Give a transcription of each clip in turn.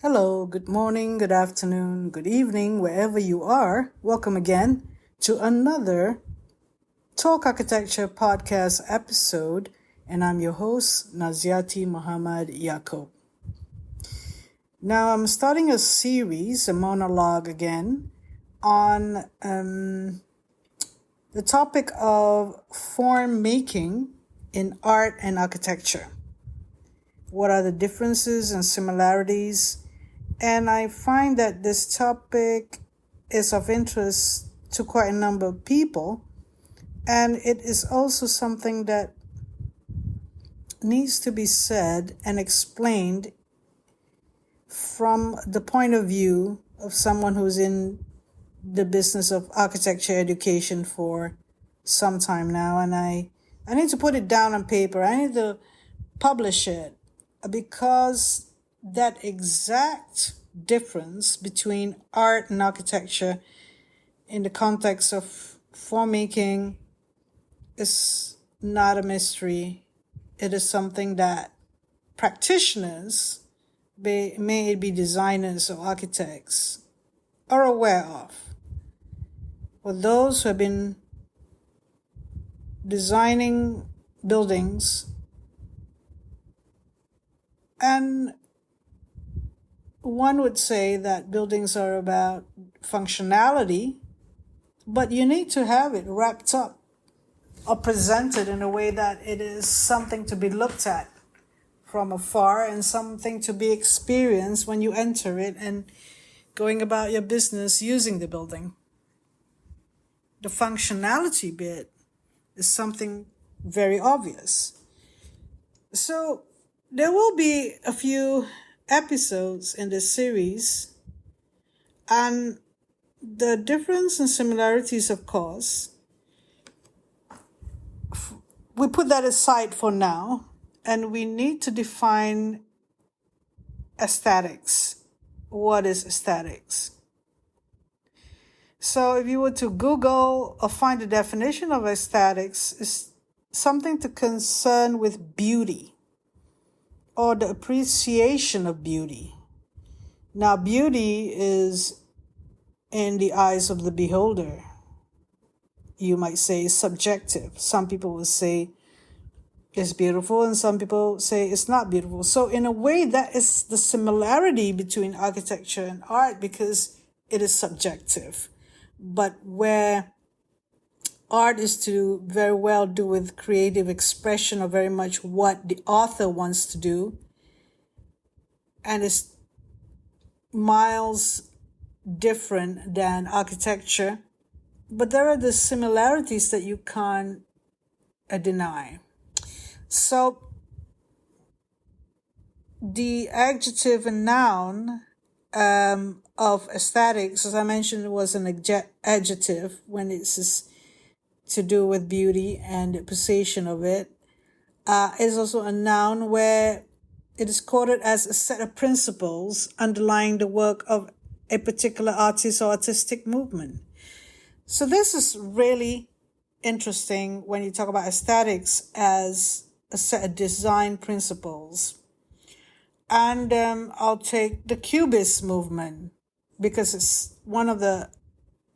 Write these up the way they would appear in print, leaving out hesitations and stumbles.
Hello, good morning, good afternoon, good evening, wherever you are. Welcome again to another Talk Architecture podcast episode, and I'm your host, Naziaty Yaacob. Now, I'm starting a series, a monologue again, on the topic of form making in art and architecture. What are the differences and similarities? And I find that this topic is of interest to quite a number of people. And it is also something that needs to be said and explained from the point of view of someone who's in the business of architecture education for some time now. And I need to put it down on paper. I need to publish it because that exact difference between art and architecture in the context of form making is not a mystery. It is something that practitioners, may it be designers or architects, are aware of. For those who have been designing buildings, and one would say that buildings are about functionality, but you need to have it wrapped up or presented in a way that it is something to be looked at from afar and something to be experienced when you enter it and going about your business using the building. The functionality bit is something very obvious. So there will be a few episodes in this series, and the difference and similarities, of course, we put that aside for now, and we need to define aesthetics. What is aesthetics? So if you were to Google or find the definition of aesthetics, is something to concern with beauty or the appreciation of beauty. Now, beauty is in the eyes of the beholder. You might say subjective. Some people will say it's beautiful and some people say it's not beautiful. So in a way, that is the similarity between architecture and art because it is subjective. But where art is to very well do with creative expression or very much what the author wants to do, and it's miles different than architecture, but there are the similarities that you can't deny. So the adjective and noun of aesthetics, as I mentioned, was an adjective when it's to do with beauty and appreciation of it. Is also a noun where it is quoted as a set of principles underlying the work of a particular artist or artistic movement. So this is really interesting when you talk about aesthetics as a set of design principles. And I'll take the Cubist movement because it's one of the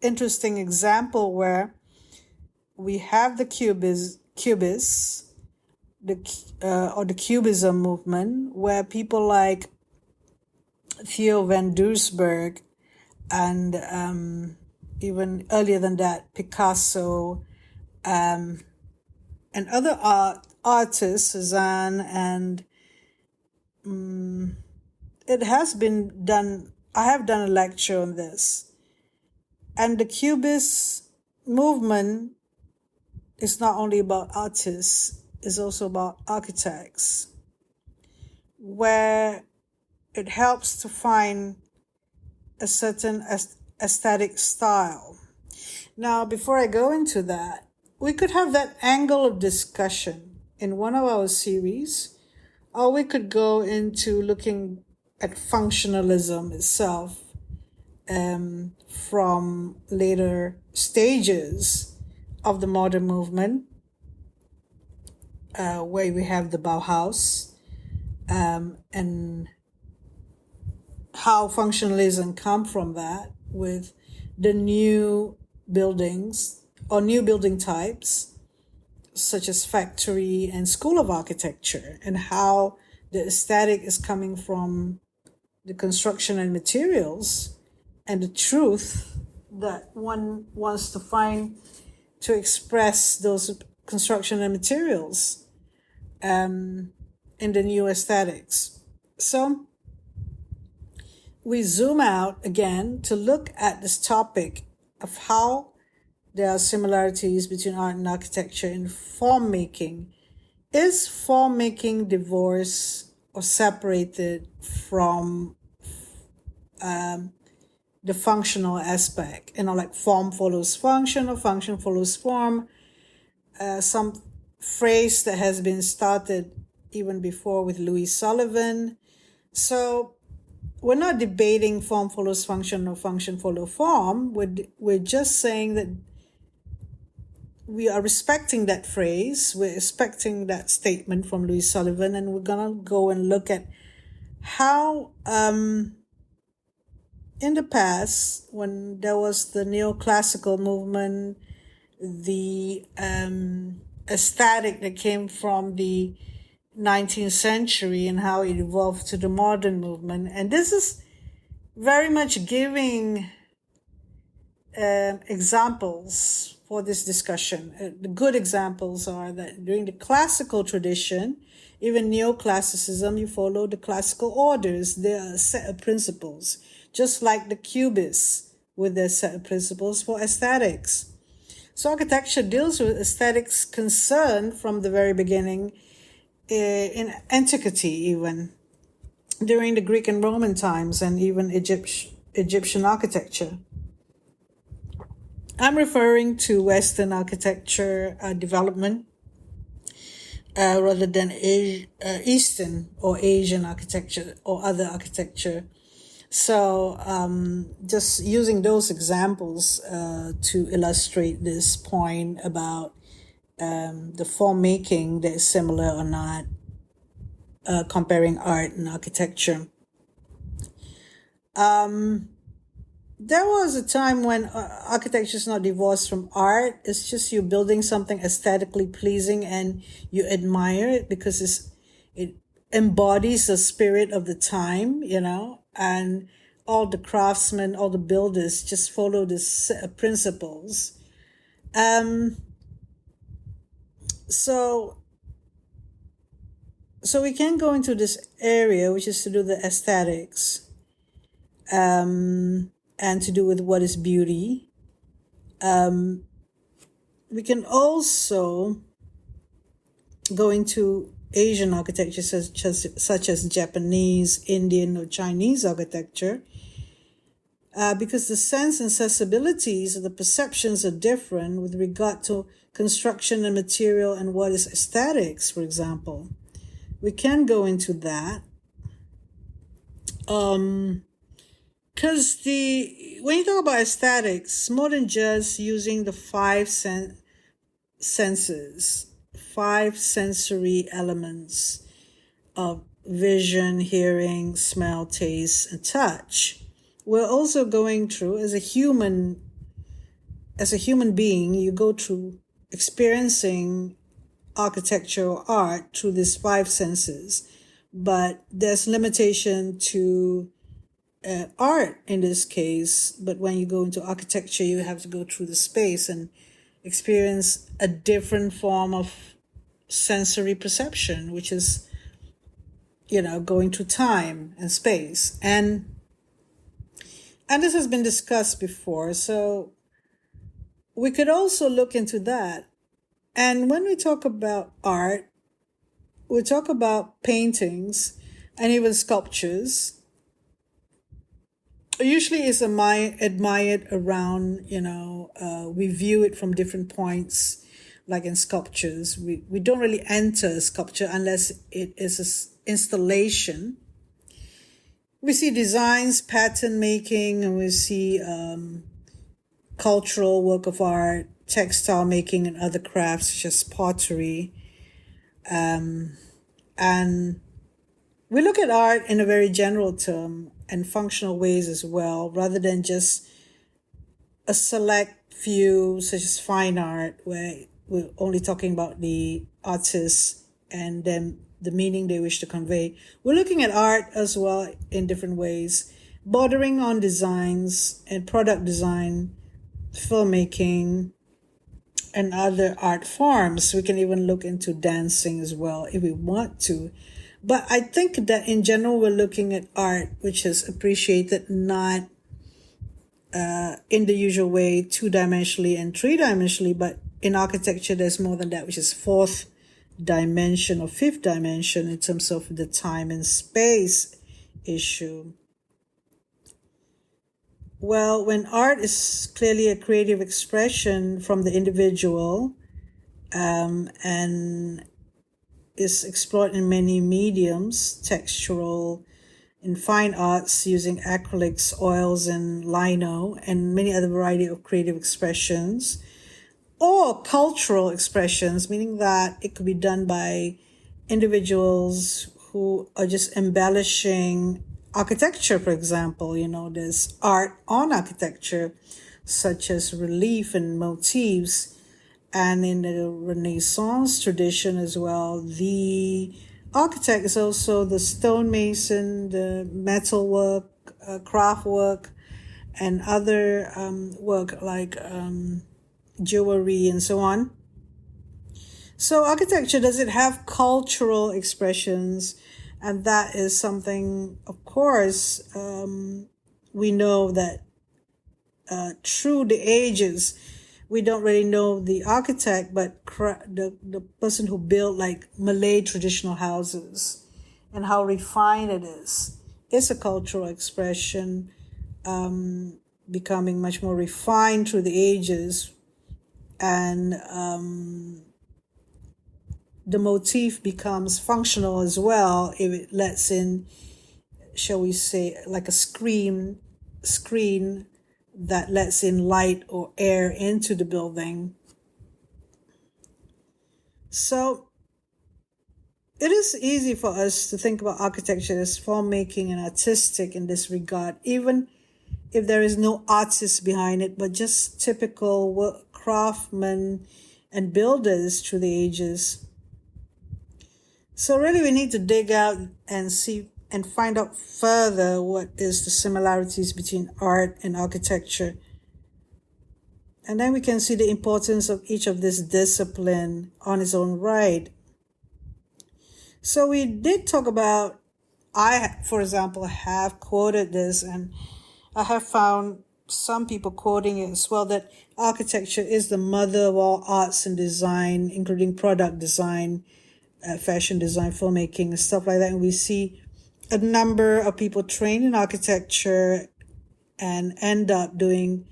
interesting example where we have the Cubists, or the Cubism movement, where people like Theo van Doesburg and even earlier than that, Picasso, and other artists, Cezanne, and it has been done. I have done a lecture on this. And the Cubist movement is not only about artists, it's also about architects, where it helps to find a certain aesthetic style. Now, before I go into that, we could have that angle of discussion in one of our series, or we could go into looking at functionalism itself from later stages of the modern movement, where we have the Bauhaus, and how functionalism come from that with the new buildings or new building types, such as factory and school of architecture, and how the aesthetic is coming from the construction and materials and the truth that one wants to find to express those construction and materials in the new aesthetics. So we zoom out again to look at this topic of how there are similarities between art and architecture in form making. Is form making divorced or separated from the functional aspect? Like form follows function or function follows form. Some phrase that has been started even before with Louis Sullivan. So we're not debating form follows function or function follow form. We're just saying that we are respecting that phrase. We're respecting that statement from Louis Sullivan, and we're gonna go and look at how in the past, when there was the neoclassical movement, the aesthetic that came from the 19th century and how it evolved to the modern movement. And this is very much giving examples for this discussion. The good examples are that during the classical tradition, even neoclassicism, you follow the classical orders. There are a set of principles, just like the Cubists with their set of principles for aesthetics. So architecture deals with aesthetics concern from the very beginning, in antiquity even, during the Greek and Roman times, and even Egyptian architecture. I'm referring to Western architecture development rather than Eastern or Asian architecture or other architecture. So just using those examples to illustrate this point about the form making that is similar or not, comparing art and architecture. There was a time when architecture is not divorced from art. It's just you building something aesthetically pleasing and you admire it because it embodies the spirit of the time, and all the craftsmen, all the builders just follow this set of principles. So we can go into this area, which is to do the aesthetics, and to do with what is beauty. We can also go into Asian architecture, such as Japanese, Indian, or Chinese architecture, because the sense and sensibilities of the perceptions are different with regard to construction and material and what is aesthetics, for example. We can go into that. Because when you talk about aesthetics, it's more than just using the five senses, 5 sensory elements of vision, hearing, smell, taste, and touch. We're also going through, as a human being, you go through experiencing architecture or art through these 5 senses. But there's limitation to art in this case. But when you go into architecture, you have to go through the space and experience a different form of sensory perception, which is, going through time and space. And this has been discussed before, so we could also look into that. And when we talk about art, we talk about paintings and even sculptures. Usually it's admired around, we view it from different points, like in sculptures. We don't really enter sculpture unless it is an installation. We see designs, pattern making, and we see cultural work of art, textile making, and other crafts such as pottery. And we look at art in a very general term. and functional ways as well, rather than just a select few, such as fine art, where we're only talking about the artists and then the meaning they wish to convey. We're looking at art as well in different ways, bordering on designs and product design, filmmaking, and other art forms. We can even look into dancing as well if we want to. But I think that in general, we're looking at art which is appreciated not in the usual way, 2-dimensionally and 3-dimensionally, but in architecture, there's more than that, which is 4th dimension or 5th dimension in terms of the time and space issue. Well, when art is clearly a creative expression from the individual and is explored in many mediums, textural, in fine arts using acrylics, oils, and lino, and many other variety of creative expressions, or cultural expressions, meaning that it could be done by individuals who are just embellishing architecture, for example. There's art on architecture, such as relief and motifs. And in the Renaissance tradition as well, the architect is also the stonemason, the metalwork, craft work, and other work like jewelry and so on. So architecture, does it have cultural expressions? And that is something, of course, we know that through the ages, we don't really know the architect, but the person who built like Malay traditional houses and how refined it is. It's a cultural expression, becoming much more refined through the ages. And the motif becomes functional as well if it lets in, shall we say, like a screen that lets in light or air into the building. So it is easy for us to think about architecture as form-making and artistic in this regard, even if there is no artist behind it, but just typical craftsmen and builders through the ages. So really we need to dig out and see and find out further what is the similarities between art and architecture. And then we can see the importance of each of this discipline on its own right. So we did talk about, for example, have quoted this, and I have found some people quoting it as well, that architecture is the mother of all arts and design, including product design, fashion design, filmmaking, and stuff like that. And we see a number of people trained in architecture and end up doing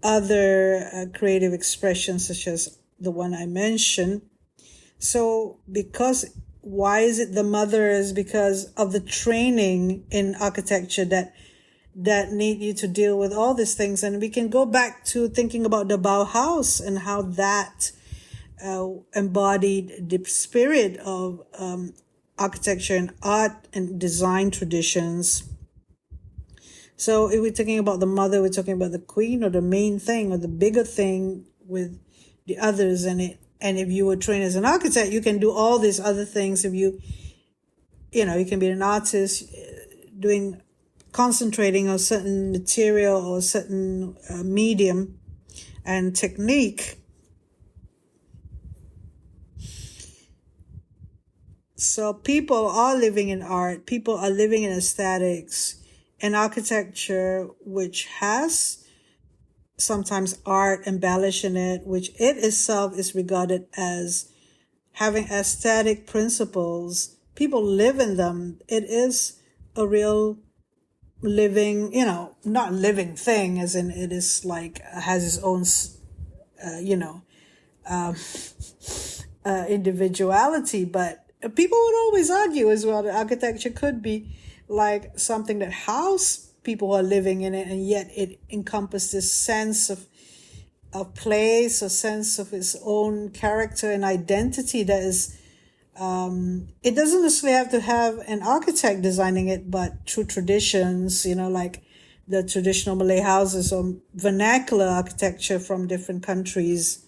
other creative expressions, such as the one I mentioned. So why is it the mother? Is because of the training in architecture that need you to deal with all these things. And we can go back to thinking about the Bauhaus and how that embodied the spirit of architecture and art and design traditions. So if we're talking about the mother, we're talking about the queen or the main thing or the bigger thing with the others in it. And if you were trained as an architect, you can do all these other things. If you can be an artist concentrating on certain material or certain medium and technique. So people are living in art, people are living in aesthetics and architecture, which has sometimes art embellished in it, which it itself is regarded as having aesthetic principles. People live in them. It is a real living, not living thing, as in it is like has its own, individuality, but people would always argue as well that architecture could be like something that houses people who are living in it, and yet it encompasses this sense of place, a sense of its own character and identity that is It doesn't necessarily have to have an architect designing it, but through traditions, like the traditional Malay houses or vernacular architecture from different countries.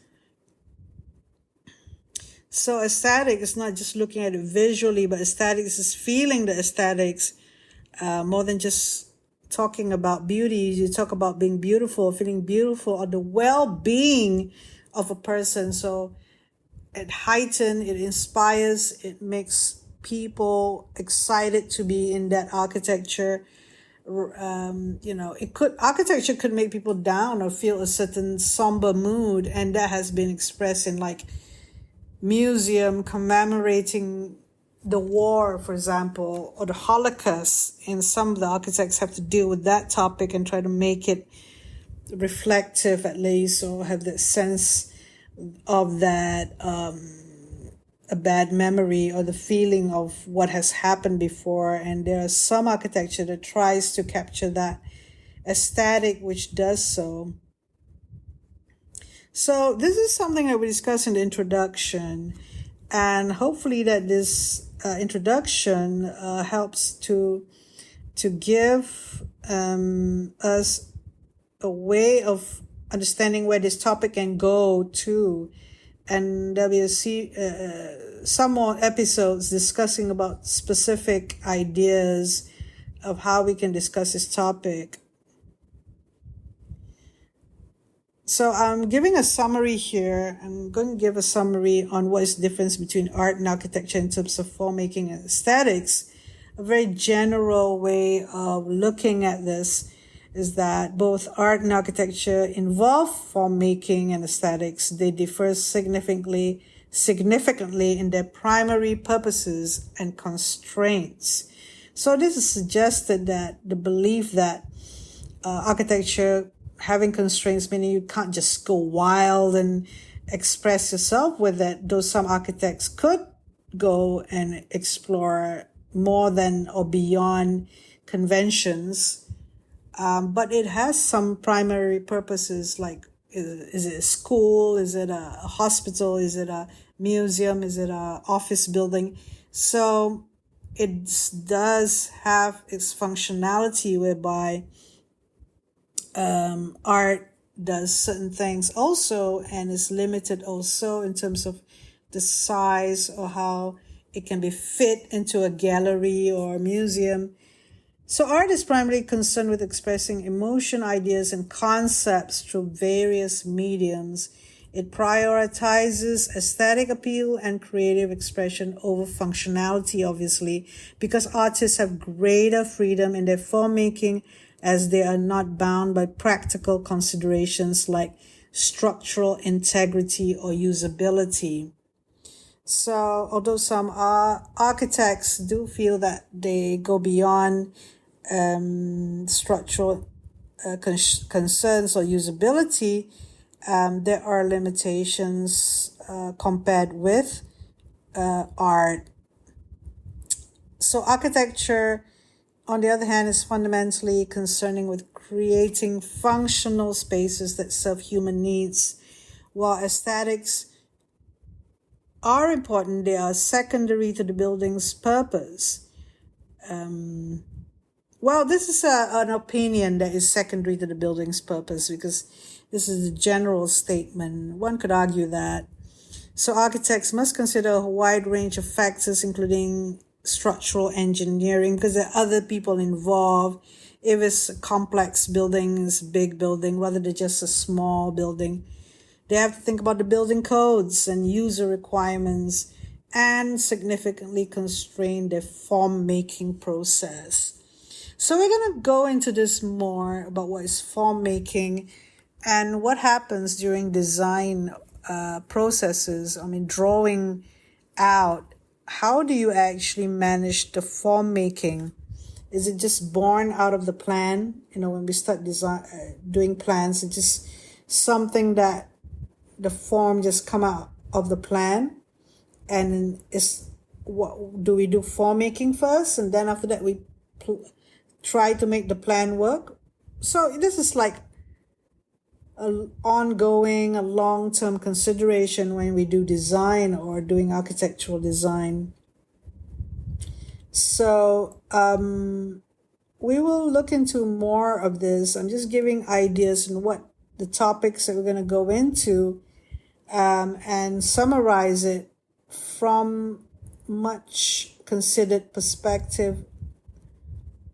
So aesthetic is not just looking at it visually, but aesthetics is feeling the aesthetics, more than just talking about beauty. You talk about being beautiful, feeling beautiful, or the well-being of a person. So it heightens, it inspires, it makes people excited to be in that architecture. Architecture could make people down or feel a certain somber mood, and that has been expressed in like museum commemorating the war, for example, or the Holocaust. And some of the architects have to deal with that topic and try to make it reflective at least, or have that sense of that a bad memory or the feeling of what has happened before. And there are some architecture that tries to capture that aesthetic, which does so. So this is something that we discussed in the introduction, and hopefully that this introduction helps to give us a way of understanding where this topic can go to. And there'll be some more episodes discussing about specific ideas of how we can discuss this topic. So I'm giving a summary here. I'm going to give a summary on what is the difference between art and architecture in terms of form making and aesthetics. A very general way of looking at this is that both art and architecture involve form making and aesthetics. They differ significantly in their primary purposes and constraints. So this is suggested that the belief that architecture having constraints, meaning you can't just go wild and express yourself with it, though some architects could go and explore more than or beyond conventions. But it has some primary purposes, like is it a school? Is it a hospital? Is it a museum? Is it a office building? So it does have its functionality whereby art does certain things also, and is limited also in terms of the size or how it can be fit into a gallery or a museum. So art is primarily concerned with expressing emotion, ideas, and concepts through various mediums. It prioritizes aesthetic appeal and creative expression over functionality, obviously, because artists have greater freedom in their form making, as they are not bound by practical considerations like structural integrity or usability. So although some architects do feel that they go beyond structural concerns or usability, there are limitations compared with art. So architecture, on the other hand, is fundamentally concerning with creating functional spaces that serve human needs. While aesthetics are important, they are secondary to the building's purpose. Well, this is an opinion that is secondary to the building's purpose, because this is a general statement. One could argue that. So architects must consider a wide range of factors, including structural engineering, because there are other people involved. If it's a complex building, it's a big building, rather than just a small building. They have to think about the building codes and user requirements, and significantly constrain their form-making process. So we're going to go into this more about what is form-making and what happens during design processes. Drawing out. How do you actually manage the form making? Is it just born out of the plan? When we start doing plans, it's just something that the form just come out of the plan. And what do we do? Form making first, and then after that we try to make the plan work. So this is like ongoing, a long-term consideration when we do design or doing architectural design. So we will look into more of this. I'm just giving ideas and what the topics that we're going to go into, and summarize it from much considered perspective,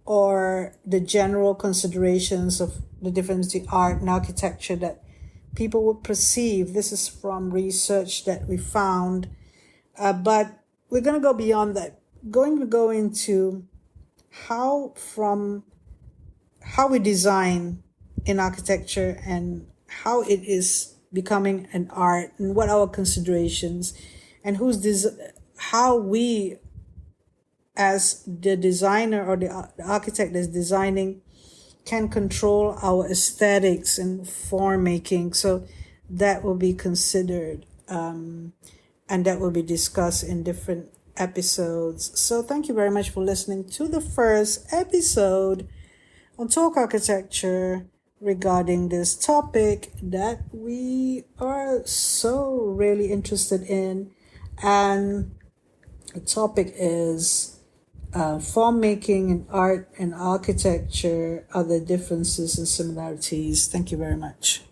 or the general considerations of the difference between art and architecture that people would perceive. This is from research that we found, but we're going to go beyond that. Going to go into how we design in architecture and how it is becoming an art, and what our considerations, and how we as the designer or the architect that's designing can control our aesthetics and form making. So that will be considered, and that will be discussed in different episodes. So thank you very much for listening to the first episode on Talk Architecture regarding this topic that we are so really interested in. And the topic is form making in art and architecture, other differences and similarities. Thank you very much.